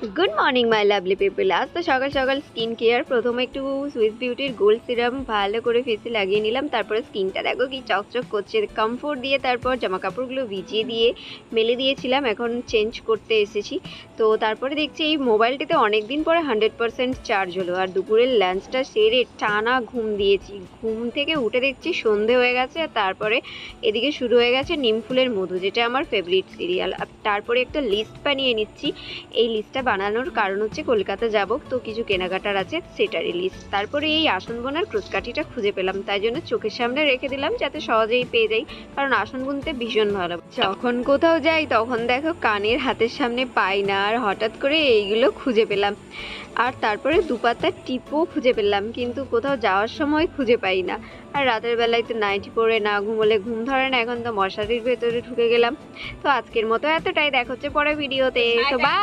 Good morning my lovely people. আজ তো সকাল সকাল স্কিন কেয়ার। প্রথমে একটু সুইস বিউটির গোল্ড সিরাম ভালো করে ফেসে লাগিয়ে নিলাম। তারপরে স্কিনটা দেখো কি চকচক করছে। কমফোর্ট দিয়ে তারপর জামা কাপড়গুলো ভিজিয়ে দিয়ে মেলে দিয়েছিলাম, এখন চেঞ্জ করতে এসেছি। তো তারপরে দেখছি এই মোবাইলটিতে অনেক দিন পরে 100% চার্জ হলো। আর দুপুরের লাঞ্চটা সেরে টানা ঘুম দিয়েছি। ঘুম থেকে উঠে দেখছি সন্ধে হয়ে গেছে। আর তারপরে এদিকে শুরু হয়ে গেছে নিমফুলের মধু, যেটা আমার ফেভারিট সিরিয়াল। আর তারপরে একটা লিস্ট বানিয়ে নিচ্ছি। এই লিস্টটা বানানোর কারণ হচ্ছে কলকাতা যাব, তো কিছু কেনাকাটার আছে, সেটারই লিস্ট। তারপরে এই আসন বোনার ক্রুশকাঠিটা খুঁজে পেলাম, তাই জন্য চোখের সামনে রেখে দিলাম যাতে সহজেই পেয়ে যাই, কারণ আসন বুনতে ভীষণ ভালো। যখন কোথাও যাই তখন দেখো কানের হাতের সামনে পাই না, আর হঠাৎ করে এইগুলো খুঁজে পেলাম। আর তারপরে দুপাতা টিপও খুঁজে পেলাম, কিন্তু কোথাও যাওয়ার সময় খুঁজে পাই না। আর রাতের বেলায় তো নাইটি পরে না ঘুমোলে ঘুম ধরে না, এখন তো মশারির ভেতরে ঢুকে গেলাম। তো আজকের মতো এতটাই, দেখা হচ্ছে পরে ভিডিওতে। তো বাই।